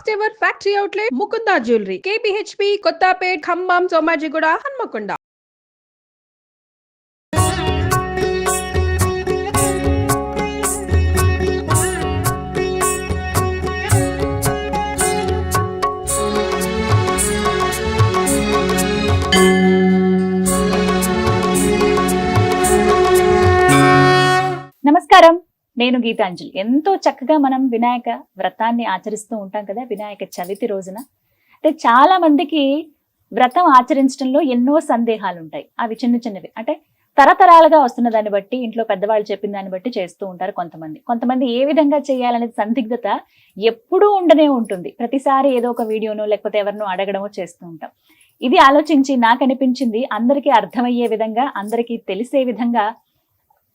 First ever factory outlet Mukunda jewellery KPHP Kothapet Khammam Somajiguda Hanamkonda. నమస్కారం, నేను గీతాంజలి. ఎంతో చక్కగా మనం వినాయక వ్రతాన్ని ఆచరిస్తూ ఉంటాం కదా, వినాయక చవితి రోజున. అంటే చాలా మందికి వ్రతం ఆచరించడంలో ఎన్నో సందేహాలు ఉంటాయి. అవి చిన్న చిన్నవి, అంటే తరతరాలుగా వస్తున్న దాన్ని బట్టి, ఇంట్లో పెద్దవాళ్ళు చెప్పిన దాన్ని బట్టి చేస్తూ ఉంటారు కొంతమంది ఏ విధంగా చేయాలనేది సందిగ్ధత ఎప్పుడూ ఉండనే ఉంటుంది. ప్రతిసారి ఏదో ఒక వీడియోనో లేకపోతే ఎవరినో అడగడమో చేస్తూ ఉంటాం. ఇది ఆలోచించి నాకు అనిపించింది, అందరికీ అర్థమయ్యే విధంగా, అందరికీ తెలిసే విధంగా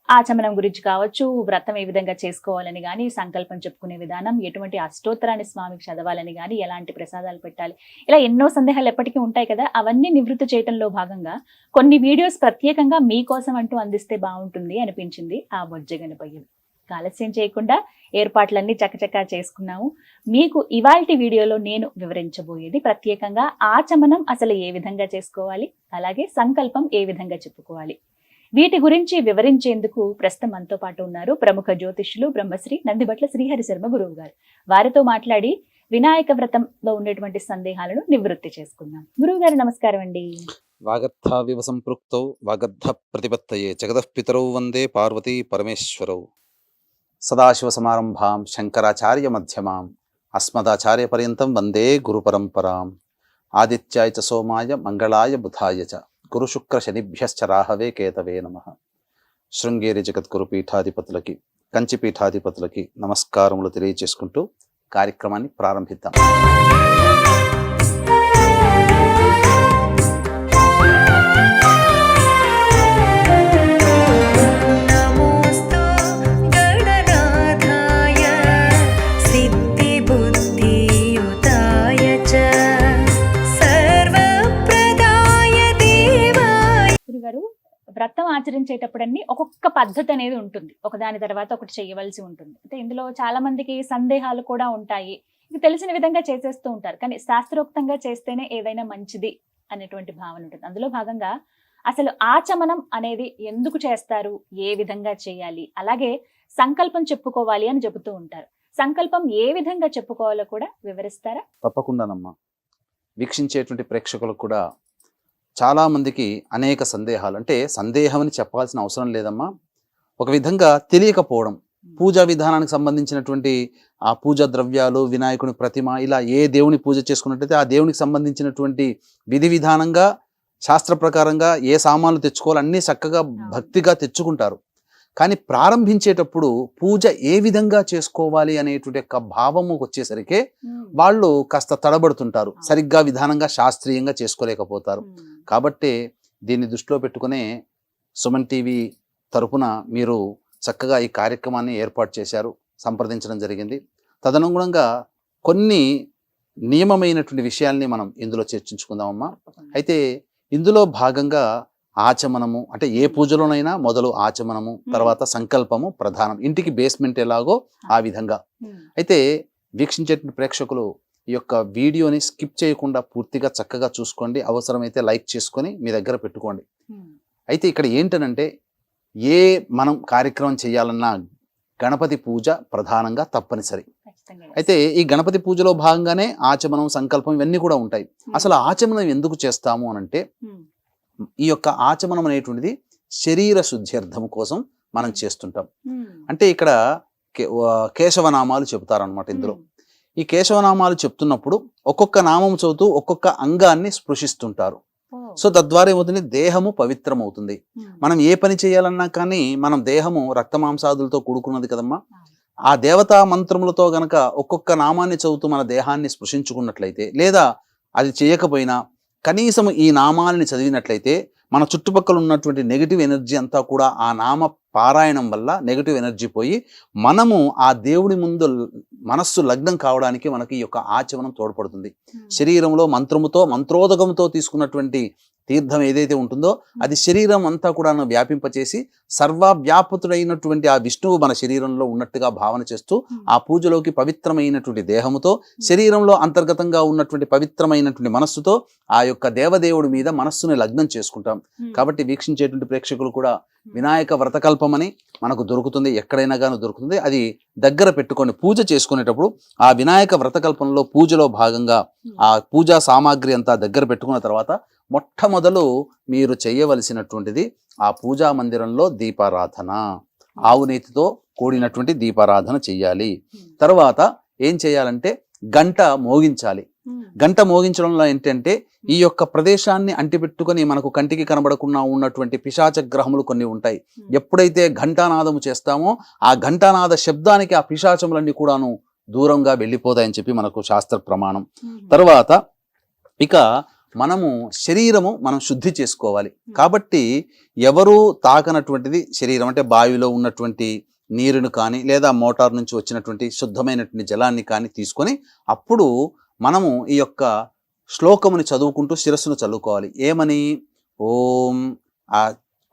ఆచమనం గురించి కావచ్చు, వ్రతం ఏ విధంగా చేసుకోవాలని కానీ, సంకల్పం చెప్పుకునే విధానం, ఎటువంటి అష్టోత్తరాన్ని స్వామికి చదవాలని కానీ, ఎలాంటి ప్రసాదాలు పెట్టాలి, ఇలా ఎన్నో సందేహాలు ఎప్పటికీ ఉంటాయి కదా. అవన్నీ నివృత్తి చేయడంలో భాగంగా కొన్ని వీడియోస్ ప్రత్యేకంగా మీకోసం అంటూ అందిస్తే బాగుంటుంది అనిపించింది. ఆ బొజ్జగనపయ్యలు ఆలస్యం చేయకుండా ఏర్పాట్లన్నీ చకచకా చేసుకున్నాము. మీకు ఇవాల్టి వీడియోలో నేను వివరించబోయేది ప్రత్యేకంగా ఆచమనం అసలు ఏ విధంగా చేసుకోవాలి, అలాగే సంకల్పం ఏ విధంగా చెప్పుకోవాలి, వీటి గురించి వివరించేందుకు ప్రస్తుతం మనతో పాటు ఉన్నారు ప్రముఖ జ్యోతిష్యులు బ్రహ్మశ్రీ నందిబట్ల శ్రీహరి శర్మ గురువు గారు. వారితో మాట్లాడి వినాయక వ్రతంలో ఉండేటువంటి సందేహాలను నివృత్తి చేసుకుందాం. గురువు గారు నమస్కారం అండి. వాగర్థావివ సంపృక్తౌ వాగర్థ ప్రతిపత్తయే జగదః పితరౌ వందే పార్వతీ పరమేశ్వరౌ. సదాశివ సమారంభాం శంకరాచార్య మధ్యమాం అస్మదాచార్య పర్యంతం వందే గురు పరంపరాం. ఆదిత్యాయ చ సోమాయ మంగళాయ బుధాయ చ గురు శుక్ర శనిభ్యశ్చ రాహవే కేతవే నమః. శృంగేరి జగద్గురు పీఠాధిపతులకి, కంచి పీఠాధిపతులకి నమస్కారములు తెలియజేసుకుంటూ కార్యక్రమాన్ని ప్రారంభిద్దాం. వ్రతం ఆచరించేటప్పుడన్నీ ఒక్కొక్క పద్ధతి అనేది ఉంటుంది, ఒకదాని తర్వాత ఒకటి చేయవలసి ఉంటుంది. అంటే ఇందులో చాలా మందికి సందేహాలు కూడా ఉంటాయి. ఇది తెలిసిన విధంగా చేసేస్తూ ఉంటారు, కానీ శాస్త్రోక్తంగా చేస్తేనే ఏదైనా మంచిది అనేటువంటి భావన ఉంటుంది. అందులో భాగంగా అసలు ఆచమనం అనేది ఎందుకు చేస్తారు, ఏ విధంగా చేయాలి, అలాగే సంకల్పం చెప్పుకోవాలి అని చెబుతూ ఉంటారు. సంకల్పం ఏ విధంగా చెప్పుకోవాలో కూడా వివరిస్తారా? తప్పకుండానమ్మా. వీక్షించేటువంటి ప్రేక్షకులకు కూడా చాలా మందికి అనేక సందేహాలు, అంటే సందేహం అని చెప్పాల్సిన అవసరం లేదమ్మా, ఒక విధంగా తెలియకపోవడం. పూజా విధానానికి సంబంధించినటువంటి ఆ పూజా ద్రవ్యాలు, వినాయకుని ప్రతిమ, ఇలా ఏ దేవుని పూజ చేసుకున్నట్టయితే ఆ దేవునికి సంబంధించినటువంటి విధి విధానంగా శాస్త్ర ప్రకారంగా ఏ సామాన్లు తెచ్చుకోవాలి అన్నీ చక్కగా భక్తిగా తెచ్చుకుంటారు. కానీ ప్రారంభించేటప్పుడు పూజ ఏ విధంగా చేసుకోవాలి అనేటువంటి యొక్క భావము వచ్చేసరికి వాళ్ళు కాస్త తడబడుతుంటారు, సరిగ్గా విధానంగా శాస్త్రీయంగా చేసుకోలేకపోతారు. కాబట్టి దీన్ని దృష్టిలో పెట్టుకునే సుమన్ టీవీ తరపున మీరు చక్కగా ఈ కార్యక్రమాన్ని ఏర్పాటు చేశారు, సంప్రదించడం జరిగింది. తదనుగుణంగా కొన్ని నియమమైనటువంటి విషయాల్ని మనం ఇందులో చర్చించుకుందామమ్మా. అయితే ఇందులో భాగంగా ఆచమనము, అంటే ఏ పూజలోనైనా మొదలు ఆచమనము, తర్వాత సంకల్పము ప్రధానం. ఇంటికి బేస్మెంట్ ఎలాగో ఆ విధంగా. అయితే వీక్షించే ప్రేక్షకులు ఈ యొక్క వీడియోని స్కిప్ చేయకుండా పూర్తిగా చక్కగా చూసుకోండి. అవసరమైతే లైక్ చేసుకొని మీ దగ్గర పెట్టుకోండి. అయితే ఇక్కడ ఏంటనంటే, ఏ మనం కార్యక్రమం చేయాలన్నా గణపతి పూజ ప్రధానంగా తప్పనిసరి. అయితే ఈ గణపతి పూజలో భాగంగానే ఆచమనం, సంకల్పం ఇవన్నీ కూడా ఉంటాయి. అసలు ఆచమనం ఎందుకు చేస్తాము అనంటే, ఈ యొక్క ఆచమనం అనేటువంటిది శరీర శుద్ధ్యర్థం కోసం మనం చేస్తుంటాం. అంటే ఇక్కడ కేశవనామాలు చెబుతారనమాట. ఇందులో ఈ కేశవనామాలు చెప్తున్నప్పుడు ఒక్కొక్క నామం చదువుతూ ఒక్కొక్క అంగాన్ని స్పృశిస్తుంటారు. సో తద్వారా ఏమవుతుంది, దేహము పవిత్రమవుతుంది. మనం ఏ పని చేయాలన్నా కానీ మనం దేహము రక్తమాంసాదులతో కూడుకున్నది కదమ్మా. ఆ దేవతా మంత్రములతో గనక ఒక్కొక్క నామాన్ని చదువుతూ మన దేహాన్ని స్పృశించుకున్నట్లయితే, లేదా అది చేయకపోయినా కనీసం ఈ నామాలని చదివినట్లయితే మన చుట్టుపక్కల ఉన్నటువంటి నెగిటివ్ ఎనర్జీ అంతా కూడా ఆ నామ పారాయణం వల్ల నెగటివ్ ఎనర్జీ పోయి మనము ఆ దేవుడి ముందు మనస్సు లగ్నం కావడానికి మనకి ఈ యొక్క ఆచమనం తోడ్పడుతుంది. శరీరంలో మంత్రోదకంతో తీసుకున్నటువంటి తీర్థం ఏదైతే ఉంటుందో అది శరీరం అంతా కూడా వ్యాపింపచేసి సర్వవ్యాపతుడైనటువంటి ఆ విష్ణువు మన శరీరంలో ఉన్నట్టుగా భావన చేస్తూ ఆ పూజలోకి పవిత్రమైనటువంటి దేహముతో శరీరంలో అంతర్గతంగా ఉన్నటువంటి పవిత్రమైనటువంటి మనస్సుతో ఆ యొక్క దేవదేవుడి మీద మనస్సుని లగ్నం చేసుకుంటాం. కాబట్టి వీక్షించేటువంటి ప్రేక్షకులు కూడా వినాయక వ్రతకల్పమని మనకు దొరుకుతుంది, ఎక్కడైనా కానీ దొరుకుతుంది. అది దగ్గర పెట్టుకొని పూజ చేసుకునేటప్పుడు ఆ వినాయక వ్రతకల్పంలో పూజలో భాగంగా ఆ పూజా సామాగ్రి అంతా దగ్గర పెట్టుకున్న తర్వాత మొట్టమొదలు మీరు చేయవలసినటువంటిది ఆ పూజా మందిరంలో దీపారాధన, ఆవు నేతితో కూడినటువంటి దీపారాధన చెయ్యాలి. తర్వాత ఏం చేయాలంటే గంట మోగించాలి. గంట మోగించడంలో ఏంటంటే ఈ యొక్క ప్రదేశాన్ని అంటిపెట్టుకొని మనకు కంటికి కనబడకుండా ఉన్నటువంటి పిశాచ గ్రహములు కొన్ని ఉంటాయి. ఎప్పుడైతే ఘంటానాదము చేస్తామో ఆ ఘంటానాద శబ్దానికి ఆ పిశాచములన్నీ కూడాను దూరంగా వెళ్ళిపోతాయని చెప్పి మనకు శాస్త్ర ప్రమాణం. తర్వాత ఇక మనము శరీరము మనం శుద్ధి చేసుకోవాలి. కాబట్టి ఎవరు తాకనటువంటిది శరీరం అంటే బావిలో ఉన్నటువంటి నీరును కానీ లేదా మోటార్ నుంచి వచ్చినటువంటి శుద్ధమైనటువంటి జలాన్ని కానీ తీసుకొని అప్పుడు మనము ఈ యొక్క శ్లోకముని చదువుకుంటూ శిరస్సును చల్లుకోవాలి. ఏమని? ఓం, ఆ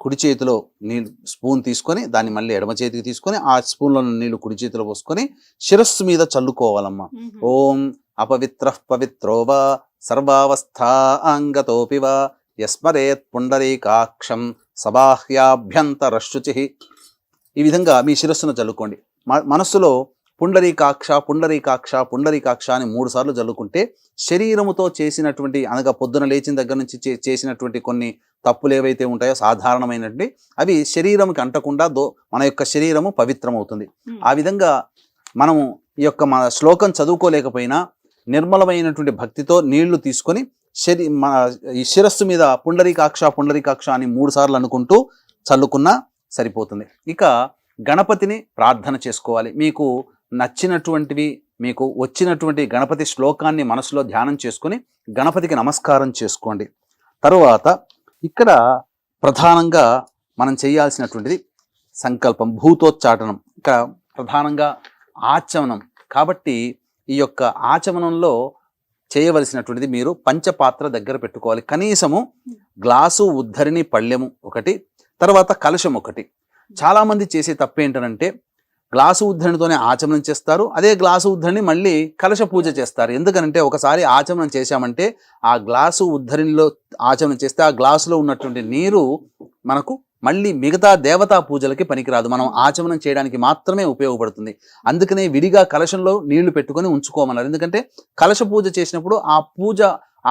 కుడి చేతిలో నీళ్ళు స్పూన్ తీసుకొని దాన్ని మళ్ళీ ఎడమ చేతికి తీసుకొని ఆ స్పూన్లో నీళ్లు కుడి చేతిలో పోసుకొని శిరస్సు మీద చల్లుకోవాలమ్మా. ఓం అపవిత్ర పవిత్రోవా సర్వావస్థాంగతోపి వా యస్మరేత్ పుండరీకాక్షం సబాహ్యాభ్యంతరశుచి. ఈ విధంగా మీ శిరస్సును చల్లుకోండి. మనస్సులో పుండరీకాక్ష పుండరీకాక్ష పుండరీకాక్ష అని 3 సార్లు చల్లుకుంటే శరీరముతో చేసినటువంటి అనగా పొద్దున లేచిన దగ్గర నుంచి చేసినటువంటి కొన్ని తప్పులు ఏవైతే ఉంటాయో సాధారణమైనటువంటి అవి శరీరంకి అంటకుండా మన యొక్క శరీరము పవిత్రమవుతుంది. ఆ విధంగా మనము ఈ యొక్క మన శ్లోకం చదువుకోలేకపోయినా నిర్మలమైనటువంటి భక్తితో నీళ్లు తీసుకొని మన ఈ శిరస్సు మీద పుండరీకాక్ష పుండరీకాక్ష అని 3 సార్లు అనుకుంటూ చల్లుకున్నా సరిపోతుంది. ఇక గణపతిని ప్రార్థన చేసుకోవాలి. మీకు నచ్చినటువంటివి మీకు వచ్చినటువంటి గణపతి శ్లోకాన్ని మనసులో ధ్యానం చేసుకొని గణపతికి నమస్కారం చేసుకోండి. తరువాత ఇక్కడ ప్రధానంగా మనం చేయాల్సినటువంటిది సంకల్పం, భూతోచ్చాటనం. ఇక్కడ ప్రధానంగా ఆచమనం. కాబట్టి ఈ యొక్క ఆచమనంలో చేయవలసినటువంటిది మీరు పంచపాత్ర దగ్గర పెట్టుకోవాలి. కనీసము గ్లాసు ఉద్ధరిణి పళ్ళెము ఒకటి, తర్వాత కలశం ఒకటి. చాలామంది చేసే తప్పు ఏంటంటే గ్లాసు ఉద్ధరణితోనే ఆచమనం చేస్తారు, అదే గ్లాసు ఉద్ధరణి మళ్ళీ కలశ పూజ చేస్తారు. ఎందుకనంటే ఒకసారి ఆచమనం చేశామంటే ఆ గ్లాసు ఉద్ధరణిలో ఆచమనం చేస్తే ఆ గ్లాసులో ఉన్నటువంటి నీరు మనకు మళ్ళీ మిగతా దేవతా పూజలకి పనికిరాదు, మనం ఆచమనం చేయడానికి మాత్రమే ఉపయోగపడుతుంది. అందుకనే విడిగా కలశంలో నీళ్లు పెట్టుకొని ఉంచుకోమన్నారు. ఎందుకంటే కలశ పూజ చేసినప్పుడు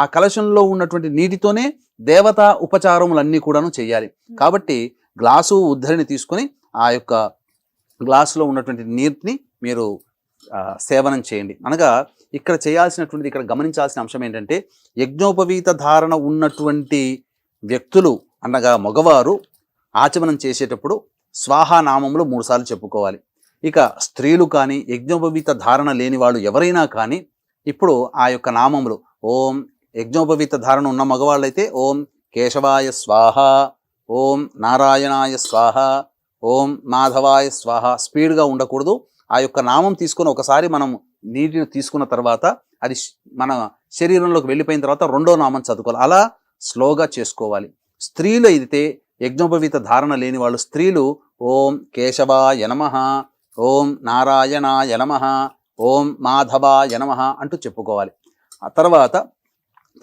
ఆ కలశంలో ఉన్నటువంటి నీటితోనే దేవతా ఉపచారములన్నీ కూడాను చేయాలి. కాబట్టి గ్లాసు ఉద్ధరిని తీసుకొని ఆ యొక్క గ్లాసులో ఉన్నటువంటి నీటిని మీరు సేవనం చేయండి. అనగా ఇక్కడ చేయాల్సినటువంటిది, ఇక్కడ గమనించాల్సిన అంశం ఏంటంటే యజ్ఞోపవీత ధారణ ఉన్నటువంటి వ్యక్తులు అనగా మగవారు ఆచమనం చేసేటప్పుడు స్వాహా నామములు 3 సార్లు చెప్పుకోవాలి. ఇక స్త్రీలు కానీ యజ్ఞోపవీత ధారణ లేని వాళ్ళు ఎవరైనా కానీ ఇప్పుడు ఆ యొక్క నామములు ఓం, యజ్ఞోపవీత ధారణ ఉన్న మగవాళ్ళైతే ఓం కేశవాయ స్వాహ, ఓం నారాయణాయ స్వాహ, ఓం మాధవాయ స్వాహ. స్పీడ్గా ఉండకూడదు. ఆ యొక్క నామం తీసుకొని ఒకసారి మనం నీటిని తీసుకున్న తర్వాత అది మన శరీరంలోకి వెళ్ళిపోయిన తర్వాత రెండో నామం చదువుకోవాలి. అలా స్లోగా చేసుకోవాలి. స్త్రీలు అయితే యజ్ఞోపవీత ధారణ లేని వాళ్ళు స్త్రీలు ఓం కేశవాయ నమః, ఓం నారాయణాయ నమః, ఓం మాధవాయ నమః అంటూ చెప్పుకోవాలి. ఆ తర్వాత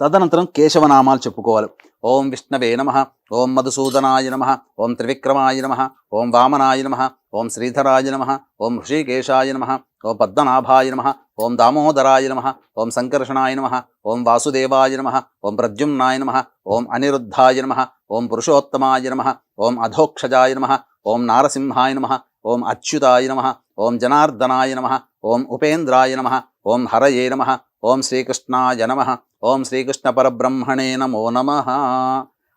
తదనంతరం కేశవనామాలు చెప్పుకోవాలి. ఓం విష్ణవే నమః, ఓం మధుసూదనాయ నమః, ఓం త్రివిక్రమాయ నమః, ఓం వామనాయ నమః, ఓం శ్రీధరాయ నమః, ఓం హృషికేశాయ నమః, ఓం పద్మనాభాయ నమః, ఓం దామోదరాయ నమః, ఓం సంకర్షణాయ నమః, ఓం వాసుదేవాయ నమః, ఓం ప్రద్యుమ్నాయ నమః, ఓం అనిరుద్ధాయ నమః, ఓం పురుషోత్తమాయ నమః, ఓం అధోక్షజాయ నమః, ఓం నారసింహాయ నమః, ఓం అచ్యుతాయ నమః, ఓం జనార్దనాయ నమః, ఓం ఉపేంద్రాయ నమః, ఓం హరయే నమః, ఓం శ్రీకృష్ణాయ నమః, ఓం శ్రీకృష్ణ పరబ్రహ్మణే నమో నమః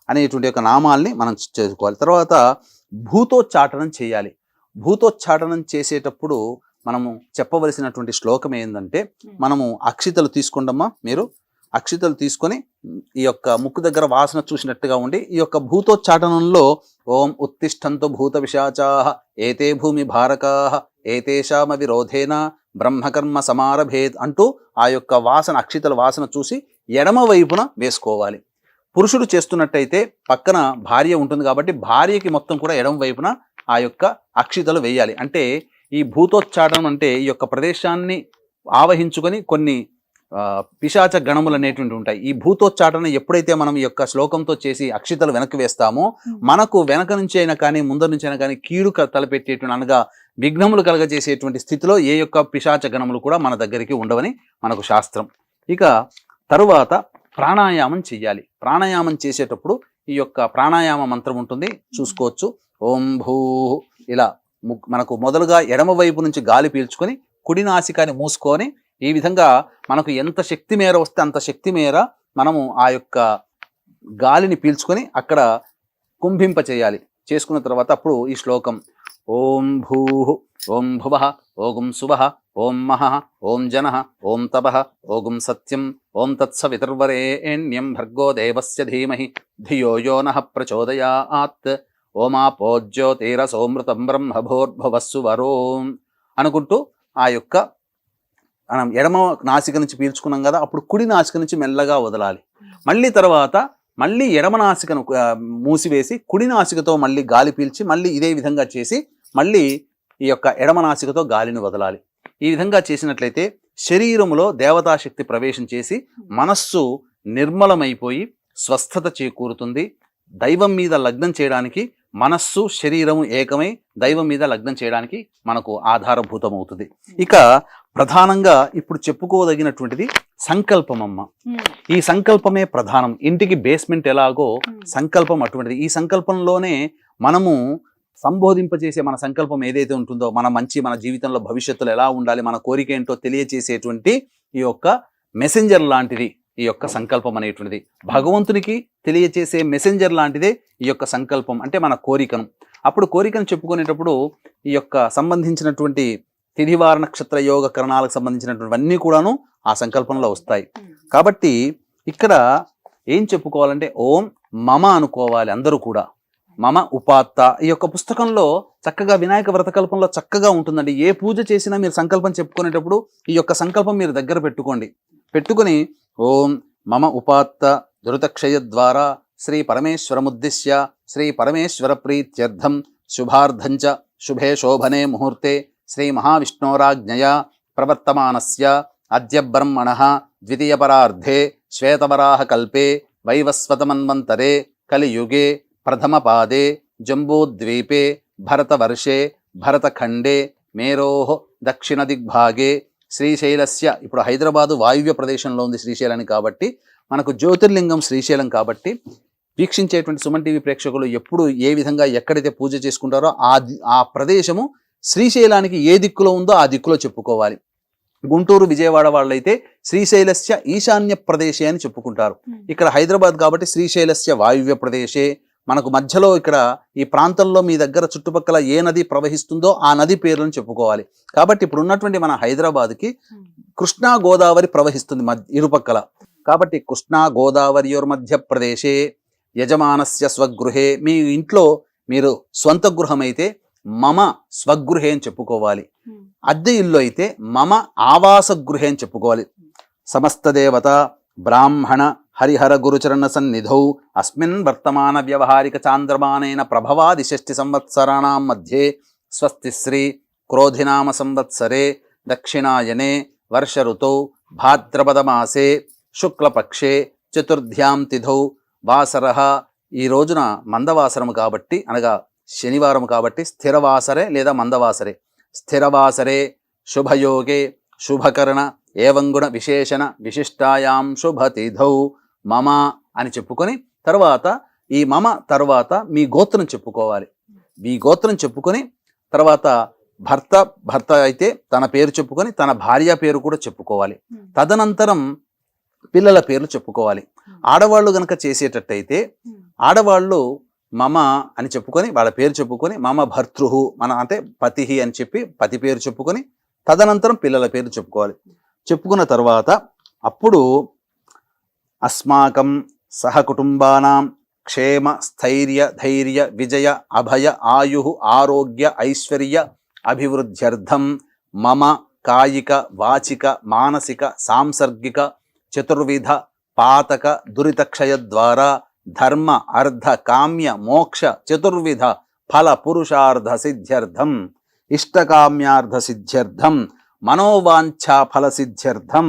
అనేటువంటి యొక్క నామాల్ని మనం చేసుకోవాలి. తర్వాత భూతోచ్చాటనం చేయాలి. భూతోచ్చాటనం చేసేటప్పుడు మనము చెప్పవలసినటువంటి శ్లోకం ఏంటంటే, మనము అక్షితలు తీసుకుండమ్మా, మీరు అక్షితలు తీసుకొని ఈ యొక్క ముక్కు దగ్గర వాసన చూసినట్టుగా ఉండి ఈ యొక్క భూతోచ్చాటనంలో ఓం ఉత్తిష్టంతు భూత విశాచాః ఏతే భూమి భారకాః ఏతేషామ విరోధేన బ్రహ్మకర్మ సమారభేత్ అంటూ ఆ యొక్క వాసన అక్షితల వాసన చూసి ఎడమ వైపున వేసుకోవాలి. పురుషుడు చేస్తున్నట్టయితే పక్కన భార్య ఉంటుంది కాబట్టి భార్యకి మొత్తం కూడా ఎడమ వైపున ఆ యొక్క అక్షితలు వేయాలి. అంటే ఈ భూతోచ్చాటనం అంటే ఈ యొక్క ప్రదేశాన్ని ఆవహించుకొని కొన్ని పిశాచ గణములు అనేటువంటి ఉంటాయి. ఈ భూతోచ్చాటన ఎప్పుడైతే మనం ఈ యొక్క శ్లోకంతో చేసి అక్షితలు వెనక్కి వేస్తామో మనకు వెనక నుంచి అయినా కానీ ముందర నుంచి అయినా కానీ కీడు తలపెట్టేటువంటి అనగా విఘ్నములు కలగజేసేటువంటి స్థితిలో ఏ యొక్క పిశాచ గణములు కూడా మన దగ్గరికి ఉండవని మనకు శాస్త్రం. ఇక తరువాత ప్రాణాయామం చెయ్యాలి. ప్రాణాయామం చేసేటప్పుడు ఈ యొక్క ప్రాణాయామ మంత్రం ఉంటుంది, చూసుకోవచ్చు. ఓం భూ ఇలా మనకు మొదలుగా ఎడమ వైపు నుంచి గాలి పీల్చుకొని కుడి నాసికాన్ని మూసుకొని ఈ విధంగా మనకు ఎంత శక్తి మేర వస్తే అంత శక్తి మేర మనము ఆ యొక్క గాలిని పీల్చుకొని అక్కడ కుంభింప చేయాలి. చేసుకున్న తర్వాత అప్పుడు ఈ శ్లోకం ఓం భూ ఓం భువః ఓం సువః ఓం మహః ఓం జనః ఓం తపః ఓం సత్యం ఓం తత్సవితుర్వరేణ్యం భర్గో దేవస్య ధీమహి ధియో యో నః ప్రచోదయాత్ ఓమాపో జ్యోతిరసోమృతం బ్రహ్మభూర్భువస్సు వరోం అనుకుంటూ ఆ యొక్క మనం ఎడమ నాసిక నుంచి పీల్చుకున్నాం కదా, అప్పుడు కుడి నాసిక నుంచి మెల్లగా వదలాలి. మళ్ళీ తర్వాత మళ్ళీ ఎడమ నాసికను మూసివేసి కుడి నాసికతో మళ్ళీ గాలి పీల్చి మళ్ళీ ఇదే విధంగా చేసి మళ్ళీ ఈ యొక్క ఎడమ నాసికతో గాలిని వదలాలి. ఈ విధంగా చేసినట్లయితే శరీరములో దేవతాశక్తి ప్రవేశం చేసి మనస్సు నిర్మలమైపోయి స్వస్థత చేకూరుతుంది. దైవం మీద లగ్నం చేయడానికి మనస్సు శరీరము ఏకమై దైవం మీద లగ్నం చేయడానికి మనకు ఆధారభూతమవుతుంది. ఇక ప్రధానంగా ఇప్పుడు చెప్పుకోదగినటువంటిది సంకల్పమమ్మ. ఈ సంకల్పమే ప్రధానం. ఇంటికి బేస్మెంట్ ఎలాగో సంకల్పం అటువంటిది. ఈ సంకల్పంలోనే మనము సంబోధింపచేసే మన సంకల్పం ఏదైతే ఉంటుందో మన జీవితంలో భవిష్యత్తులో ఎలా ఉండాలి, మన కోరిక ఏంటో తెలియచేసేటువంటి ఈ యొక్క మెసెంజర్ లాంటిది ఈ యొక్క సంకల్పం అనేటువంటిది. భగవంతునికి తెలియచేసే మెసెంజర్ లాంటిదే ఈ యొక్క సంకల్పం అంటే మన కోరికను. అప్పుడు కోరికను చెప్పుకునేటప్పుడు ఈ యొక్క సంబంధించినటువంటి తిథివార నక్షత్ర యోగ కరణాలకు సంబంధించినటువంటివన్నీ కూడాను ఆ సంకల్పంలో వస్తాయి. కాబట్టి ఇక్కడ ఏం చెప్పుకోవాలంటే ఓం మమ అనుకోవాలి అందరూ కూడా. మమ ఉపాత్త ఈ యొక్క పుస్తకంలో చక్కగా వినాయక వ్రతకల్పంలో చక్కగా ఉంటుందండి. ఏ పూజ చేసినా మీరు సంకల్పం చెప్పుకునేటప్పుడు ఈ యొక్క సంకల్పం మీరు దగ్గర పెట్టుకొని ఓం మమ ఉపాత్త దురితక్షయ ద్వారా శ్రీ పరమేశ్వరముద్దిశ్య శ్రీ పరమేశ్వర ప్రీత్యర్థం శుభార్థంచ శుభే శోభనే ముహూర్తే శ్రీ మహావిష్ణోరాజ్ఞయా ప్రవర్తమానస్య అద్య బ్రహ్మణః ద్వితీయపరార్ధే శ్వేతవరాహ కల్పే వైవస్వతమన్వంతరే కలియుగే ప్రథమపాదే జంబూద్వీపే భరతవర్షే భరతఖండే మేరోః దక్షిణ దిగ్భాగే శ్రీశైలస్య ఇప్పుడు హైదరాబాదు వాయువ్య ప్రదేశంలో ఉంది శ్రీశైలాన్ని కాబట్టి మనకు జ్యోతిర్లింగం శ్రీశైలం కాబట్టి వీక్షించేటువంటి సుమన్ టీవీ ప్రేక్షకులు ఎప్పుడు ఏ విధంగా ఎక్కడైతే పూజ చేసుకుంటారో ఆ ప్రదేశము శ్రీశైలానికి ఏ దిక్కులో ఉందో ఆ దిక్కులో చెప్పుకోవాలి. గుంటూరు విజయవాడ వాళ్ళైతే శ్రీశైలస్య ఈశాన్య ప్రదేశే అని చెప్పుకుంటారు. ఇక్కడ హైదరాబాద్ కాబట్టి శ్రీశైలస్య వాయువ్య ప్రదేశే. మనకు మధ్యలో ఇక్కడ ఈ ప్రాంతంలో మీ దగ్గర చుట్టుపక్కల ఏ నది ప్రవహిస్తుందో ఆ నది పేర్లను చెప్పుకోవాలి. కాబట్టి ఇప్పుడు ఉన్నటువంటి మన హైదరాబాద్కి కృష్ణా గోదావరి ప్రవహిస్తుంది ఇరుపక్కల. కాబట్టి కృష్ణా గోదావరియోర్ మధ్య ప్రదేశే యజమానస్య స్వగృహే. మీ ఇంట్లో మీరు స్వంత గృహం అయితే మమ స్వగృహే అని చెప్పుకోవాలి. అద్దె ఇల్లు అయితే మమ ఆవాస గృహే అని చెప్పుకోవాలి. సమస్త దేవత బ్రాహ్మణ హరిహర గురుచరణ సన్నిధౌ అస్మిన్ వర్తమాన వ్యవహారిక చాంద్రమానేన ప్రభవాది 6 సంవత్సరాణం మధ్యే స్వస్తి శ్రీ క్రోధినామ సంవత్సరే దక్షిణాయనే వర్ష ఋతౌ భాద్రపద మాసే శుక్లపక్షే చతుర్థ్యాం తిథౌ వాసరః. ఈ రోజున మందవాసరము కాబట్టి అనగా శనివారం కాబట్టి స్థిరవాసరే లేదా మందవాసరే. స్థిరవాసరే శుభయోగే శుభకరణ ఏవంగుణ విశేషణ విశిష్టాయాం శుభతిథౌ మమ అని చెప్పుకొని తర్వాత ఈ మమ తర్వాత మీ గోత్రం చెప్పుకోవాలి. మీ గోత్రం చెప్పుకొని తర్వాత భర్త అయితే తన పేరు చెప్పుకొని తన భార్య పేరు కూడా చెప్పుకోవాలి. తదనంతరం పిల్లల పేర్లు చెప్పుకోవాలి. ఆడవాళ్ళు గనక చేసేటట్టయితే ఆడవాళ్ళు మమ అని చెప్పుకొని వాళ్ళ పేరు చెప్పుకొని మమ భర్తృహు అంటే పతి అని చెప్పి పతి పేరు చెప్పుకొని తదనంతరం పిల్లల పేరు చెప్పుకోవాలి. చెప్పుకున్న తర్వాత అప్పుడు అస్మాకం సహకుటుంబానాం క్షేమ స్థైర్య ధైర్య విజయ అభయ ఆయు ఆరోగ్య ఐశ్వర్య అభివృద్ధ్యర్థం మమ కాయిక వాచిక మానసిక సాంసర్గిక చతుర్విధ పాతక దురితక్షయ ద్వారా ధర్మ అర్థ కామ్య మోక్ష చతుర్విధ ఫల పురుషార్థ సిద్ధ్యర్థం ఇష్టకామ్యార్థ సిద్ధ్యర్థం మనోవాంఛా ఫల సిద్ధ్యర్థం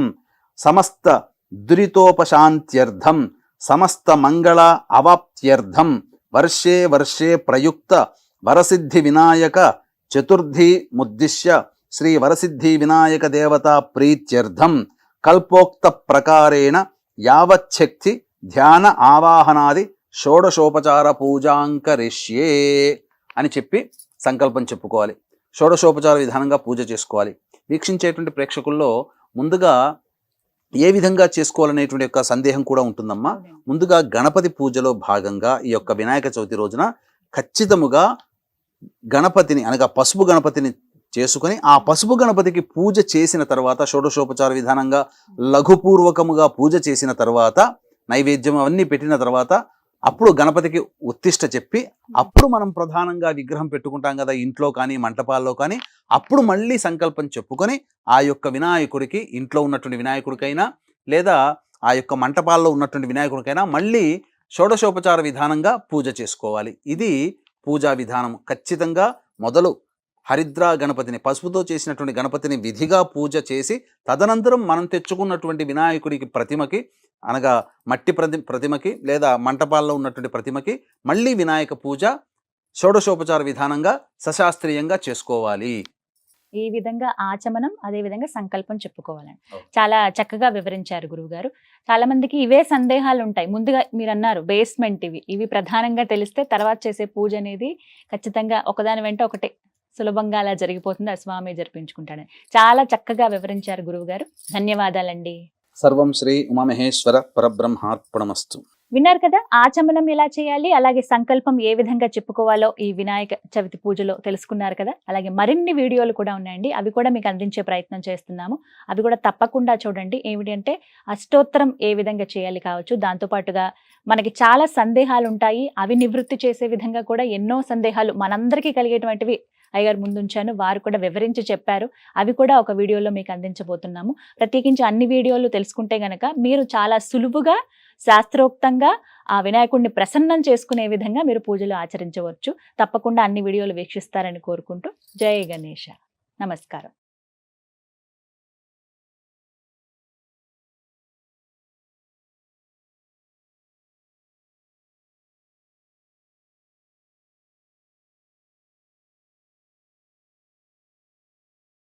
సమస్త దురితోపశాంత్యర్థం సమస్త మంగళ అవాప్త్యర్థం వర్షే వర్షే ప్రయుక్త వరసిద్ధి వినాయక చతుర్థి ముద్దిశ్య శ్రీ వరసిద్ధి వినాయక దేవతా ప్రీత్యర్థం కల్పోక్త ప్రకారేణ యావచ్చక్తి ధ్యాన ఆవాహనాది షోడశోపచార పూజాంకరిష్యే అని చెప్పి సంకల్పం చెప్పుకోవాలి. షోడశోపచార విధానంగా పూజ చేసుకోవాలి. వీక్షించేటువంటి ప్రేక్షకుల్లో ముందుగా ఏ విధంగా చేసుకోవాలనేటువంటి యొక్క సందేహం కూడా ఉంటుందమ్మా. ముందుగా గణపతి పూజలో భాగంగా ఈ యొక్క వినాయక చవితి రోజున ఖచ్చితముగా గణపతిని అనగా పసుపు గణపతిని చేసుకొని ఆ పసుపు గణపతికి పూజ చేసిన తర్వాత షోడశోపచార విధానంగా లఘుపూర్వకముగా పూజ చేసిన తర్వాత నైవేద్యం అవన్నీ పెట్టిన తర్వాత అప్పుడు గణపతికి ఉత్తిష్ట చెప్పి అప్పుడు మనం ప్రధానంగా విగ్రహం పెట్టుకుంటాం కదా ఇంట్లో కానీ మంటపాల్లో కానీ, అప్పుడు మళ్ళీ సంకల్పం చెప్పుకొని ఆ యొక్క వినాయకుడికి ఇంట్లో ఉన్నటువంటి వినాయకుడికైనా లేదా ఆ యొక్క మంటపాల్లో ఉన్నటువంటి వినాయకుడికైనా మళ్ళీ షోడశోపచార విధానంగా పూజ చేసుకోవాలి. ఇది పూజా విధానం. ఖచ్చితంగా మొదలు హరిద్రా గణపతిని పసుపుతో చేసినటువంటి గణపతిని విధిగా పూజ చేసి తదనంతరం మనం తెచ్చుకున్నటువంటి వినాయకుడికి ప్రతిమకి అనగా మట్టి ప్రతిమకి లేదా మంటపాల్లో ఉన్నటువంటి ప్రతిమకి మళ్ళీ వినాయక పూజ షోడశోపచార విధానంగా సశాస్త్రీయంగా చేసుకోవాలి. ఈ విధంగా ఆచమనం, అదే విధంగా సంకల్పం చెప్పుకోవాలండి. చాలా చక్కగా వివరించారు గురువుగారు. చాలా మందికి ఇవే సందేహాలు ఉంటాయి. ముందుగా మీరు అన్నారు బేస్మెంట్ ఇవి ప్రధానంగా తెలిస్తే తర్వాత చేసే పూజ అనేది ఖచ్చితంగా ఒకదాని వెంట ఒకటే సులభంగా అలా జరిగిపోతుంది. ఆ స్వామి జరిపించుకుంటాడని చాలా చక్కగా వివరించారు గురువుగారు. ధన్యవాదాలండి. సర్వం శ్రీ ఉమామహేశ్వర పరబ్రహ్మార్పణమస్తు. విన్నారు కదా, ఆచమనం ఎలా చేయాలి, అలాగే సంకల్పం ఏ విధంగా చెప్పుకోవాలో ఈ వినాయక చవితి పూజలో తెలుసుకున్నారు కదా. అలాగే మరిన్ని వీడియోలు కూడా ఉన్నాయండి, అవి కూడా మీకు అందించే ప్రయత్నం చేస్తున్నాము. అవి కూడా తప్పకుండా చూడండి. ఏమిటంటే అష్టోత్తరం ఏ విధంగా చేయాలి కావచ్చు, దాంతోపాటుగా మనకి చాలా సందేహాలు ఉంటాయి, అవి నివృత్తి చేసే విధంగా కూడా ఎన్నో సందేహాలు మనందరికీ కలిగేటువంటివి అయ్యగారు ముందుంచాను, వారు కూడా వివరించి చెప్పారు. అవి కూడా ఒక వీడియోలో మీకు అందించబోతున్నాము. ప్రత్యేకించి అన్ని వీడియోలు తెలుసుకుంటే గనక మీరు చాలా సులువుగా శాస్త్రోక్తంగా ఆ వినాయకుడిని ప్రసన్నం చేసుకునే విధంగా మీరు పూజలు ఆచరించవచ్చు. తప్పకుండా అన్ని వీడియోలు వీక్షిస్తారని కోరుకుంటూ జై గణేష. నమస్కారం.